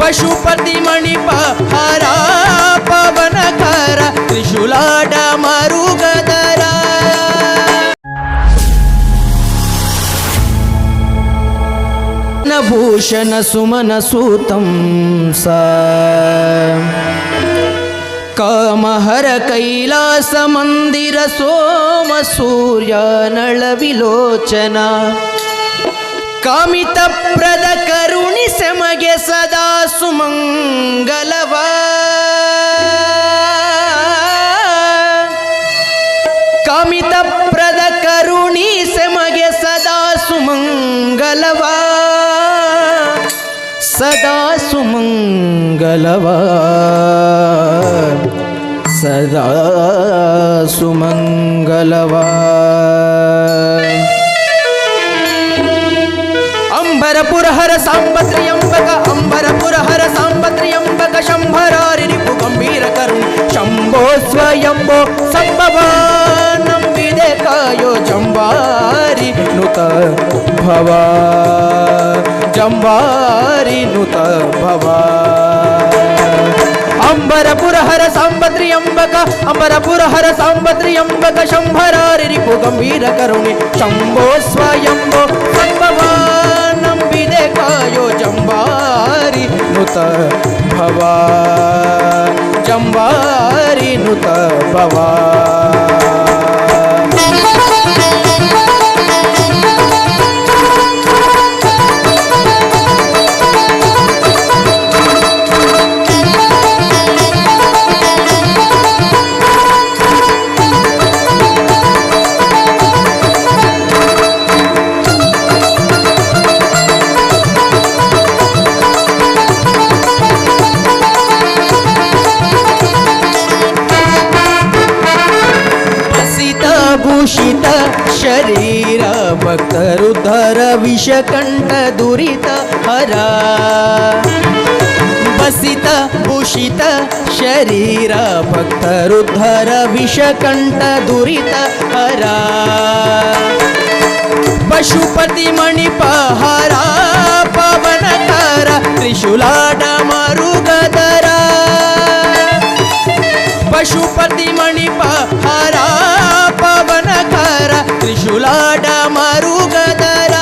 ಪಶುಪತಿ ಮಣಿಪಹಾರ ಪವನಕರ ತ್ರಿಶೂಲಾಡ ಮರುಗದರ ಭೂಷಣ ಸುಮನ ಸೂತಂ ಸ ಕಾಮಹರ ಕೈಲಾಸ ಮಂದಿರ ಸೋಮ ಸೂರ್ಯ ನಳ ವಿಲೋಚನ ಕಾಮಿತ ಪ್ರದ ಕರುಣಿಸೆ ಮಗೆ ಸದಾ ಸುಮಂಗಲವ ಕಾಮಿತ ಪ್ರದ ಕರುಣಿಸೆ ಮಗೆ ಸದಾ ಸುಮಂಗಲವ ಸದಾ ಸುಮಂಗಲವ ಸದಾ ಸುಮಂಗಲವ ಅಂಬರಪುರಹರ ಸಾಂಬತ್ರಿಯಂಬಕ ಅಂಬರಪುರಹರ ಸಾಂಬತ್ರಿಯಂಬಕ ಶಂಭರಾರಿ ರಿಪು ಗಂಭೀರ ಕರುಣಿ ಶಂಭೋ ಸ್ವಯಂಭೋ ಸಂಭವ ನಂಬಿದೆ ಕಾಯೋ ಜಂಬಾರಿ ನುತ ಭವ ಜಂಬಾರಿ ನುತ ಭವ ಅಂಬರಪುರಹರ ಸಾಂಬತ್ರಿಯಂಬಕ ಅಂಬರಪುರಹರ ಸಾಂಬತ್ರಿಯಂಬಕ ಶಂಭರಾರಿ ರಿಪು ಗಂಭೀರ ಕರುಣಿ ಶಂಭೋ ಸ್ವಯಂಭೋ ಸಂಭವ ನಂಬಿದೆ ಕಾಯೋ ಜಂಬಾರಿ ನುತ ಭವ ಜಂಬಾರಿ ನುತ ಭವ ಭೂಷಿತ ಶರೀರ ಭಕ್ತರುದ್ಧರ ವಿಷಕಂಠ ದುರಿತ ಹರ ಬಸಿತ ಭೂಷಿತ ಶರೀರ ಭಕ್ತರುದ್ಧರ ವಿಷಕಂಠ ದುರಿತ ಹರ ಪಶುಪತಿ ಮಣಿಪಹಾರ ಪವನಕರ ತ್ರಿಶೂಲಾಡ ಮರುಗದರ ಪಶುಪತಿ ಮಣಿಪಹಾರ ಪವನಕರ ತ್ರಿಶೂಲಾಡ ಮರುಗದರ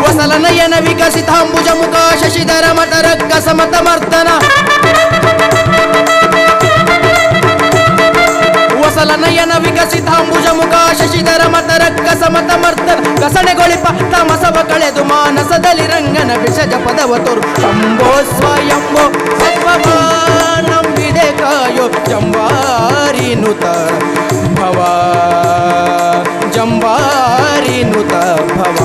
ವಸಲನಯನ ವಿಕಸಿತಾಂಬುಜ ಮುಖ ಶಶಿಧರ ಮತರಕ್ಕ ಸಮತಮರ್ದನ ವಸಲನಯನ ವಿಕಸಿತಾಂಬುಜ ಮುಖ ಶಶಿಧರ ಮತರಕ್ಕ ಸಮತಮರ್ದನ ಕಸಣೆಗೊಳಿಪ ತಮಸವ ಕಳೆದು ಮಾನಸದಲ್ಲಿ ರಂಗನ ವಿಷಜ ಪದವ ತೋರು ಶಂಭೋ ಸ್ವಯಂಭೋ ಸತ್ವವ ನಂಬಿದೆ ಕಾಯೋ ಜಂಬಾರಿ ನುತ ಭವ ಜಂಬಾರಿ ನುತ ಭವ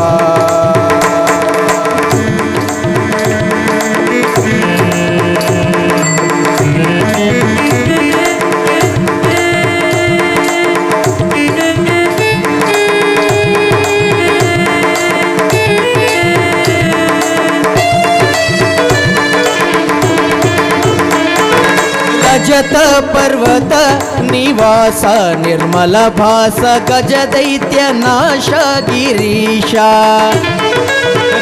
ರಜತ ಪರ್ವತ ನಿವಾಸ ನಿರ್ಮಲ ಭಾಸ ಗಜ ದೈತ್ಯ ನಾಶ ಗಿರೀಶ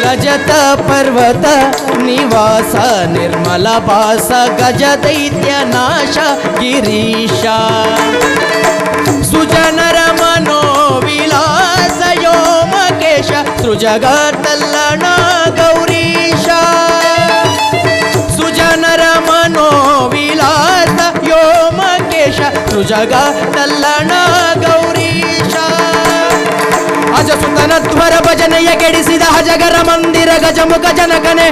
ರಜತ ಪರ್ವತ ನಿವಾಸ ನಿರ್ಮಲ ಭಾಸ ಗಜ ದೈತ್ಯ ನಾಶ ಗಿರೀಶ ಸುಜನರ ಮನೋವಿಲಾಸ ಯೋಮಕೇಶ ಸೃಜಗತಲ್ಲಣ ಗೌರೀಶ ಸುಜನರ ಮನೋವಿಲಾಸ ಯೋಮಕೇಶ ಸೃಜಗತಲ್ಲಣ ಗೌರೀಶ ಅಜಸುತನಧ್ವರ ಭಜನೆಯ ಕೆಡಿಸಿದ ಹಜಗರ ಮಂದಿರ ಗಜಮುಖ ಜನಕನೆ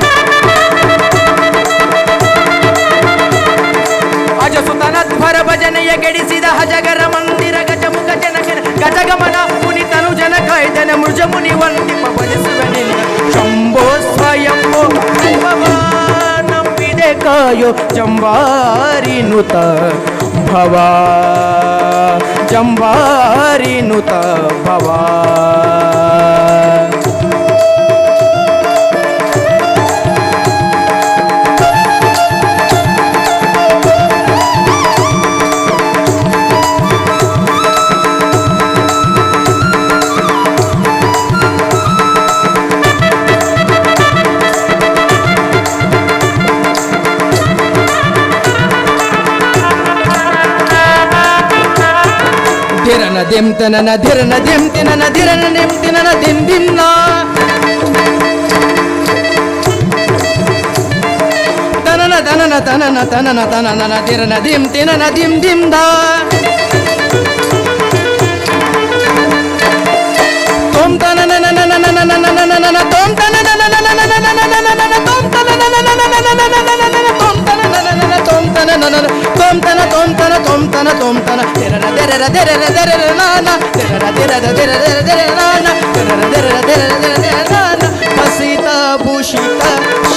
ಅಜಸುತನಧ್ವರ ಭಜನೆಯ ಕೆಡಿಸಿದ ಹಜಗರ ಮಂದಿರ ಗಜಮುಖ ಜನಕನೆ ಗಜಗಮನ ಮುನಿತನು ಜನಕ ಇದನೆ ಮೃಜ ಮುನಿ ವಂದಿಪ ಭಜಿಸುವನಿಲ್ಲ ಶಂಭೋ ಸ್ವಯಂಭೋ ನಂಬಿದೆ ಕಾಯೋ ಜಂಬಾರಿ ನುತ ಭವ ಜಂಬಾರಿ ನುತ ಭವ ಧಿರನ ದಿಂ ತನನ ಧಿರನ ದಿಂ ತಿನನ ಧಿರನ ನಿಂ ತಿನನ ದಿಂ ದಿನ್ನ ತನನ ತನನ ತನನ ತನನ ತನನ ಧಿರನ ದಿಂ ತಿನನ ದಿಂ ದಿಂ ದ ತೋಂ ತನನ ನನ ತೋಂ ತನನ ತೋಂ ತನನ ತೋಂ ತನನ ತೋಂ ತನ ತೋಂ ತನ ತೋಂ ತನ ತೋಂ ತನ ತೋಂ ತನ ತೆರರ ತೆರರ ತೆರರ ತೆರರ ನಾನ ತೆರರ ತೆರರ ತೆರರ ತೆರರ ನಾನ ತೆರರ ತೆರರ ತೆರರ ತೆರರ ನಾನ ಹಸಿತ ಭೂಷಿತ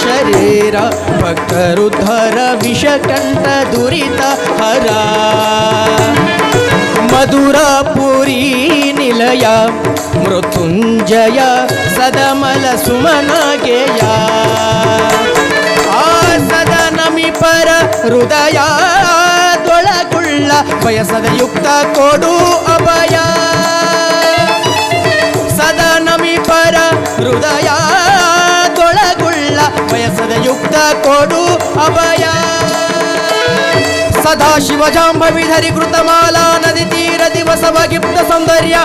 ಶರೀರ ಭಕ್ತರುದ್ಧರ ವಿಷಕಂಠ ದುರಿತ ಹರ ಮಧುರಪುರಿ ನಿಲಯ ಮೃತ್ಯುಂಜಯ ಸದಮಲ ಸುಮನಗೆಯ ಆ ಸದನಮಿ ಪರ ಹೃದಯ ದೊಳಗುಳ್ಳ ಬಯಸದ ಯುಕ್ತ ಕೊಡು ಅಭಯ ಸದನಮಿ ಪರ ಹೃದಯ ದೊಳಗುಳ್ಳ ಬಯಸದ ಯುಕ್ತ ಕೊಡು ಅಭಯ ಸದಾಶಿವ ಜಾಂಬವಿ ಧರಿ ಕೃತಮಾಲಾ ನದಿ ತೀರ ದಿವಸ ಭಗಿಪ್ತ ಸೌಂದರ್ಯ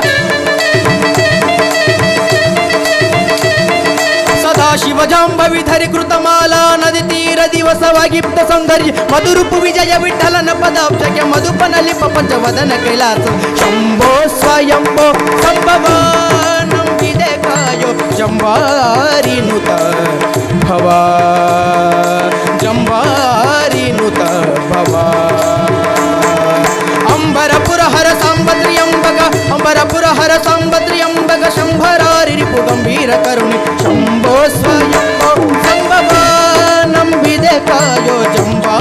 ಸದಾಶಿವ ಜಾಂಬವಿ ಧರಿ ಕೃತಮಾಲಾ ನದಿ ತೀರ ದಿವಸವಾಗಿಪ್ತ ಸೌಂದರ್ಯ ಮಧುರುಪು ವಿಜಯ ವಿಠಲನ ಪದಾಬ್ಜಕ್ಕೆ ಮಧುಪನಲ್ಲಿ ಪಂಚವದನ ಕೈಲಾಸ ಶಂಭೋ ಸ್ವಯಂಭೋ ಸಂಭವ ನಂಬಿದೆ ಕಾಯೋ ಜಂಬಾರಿ ನುತ ಭವ ಜಂಬಾರಿ ನುತ ಭವ ಅಂಬರಪುರ ಹರ ಸಾಂಬತ್ರಿಯಂಬಗ ಅಂಬರಪುರ ಹರ ಸಾಂಬತ್ರಿಯಂಬಗ ಶಂಭರಾರಿ ರಿಪು ಗಂಭೀರ ಕರುಣಿ ಶಂಭೋ ಸ್ವಯಂಭೋ ಸಂಭವ ನಂಬಿದೆ ಕಾಯೋ ಜಂಬಾ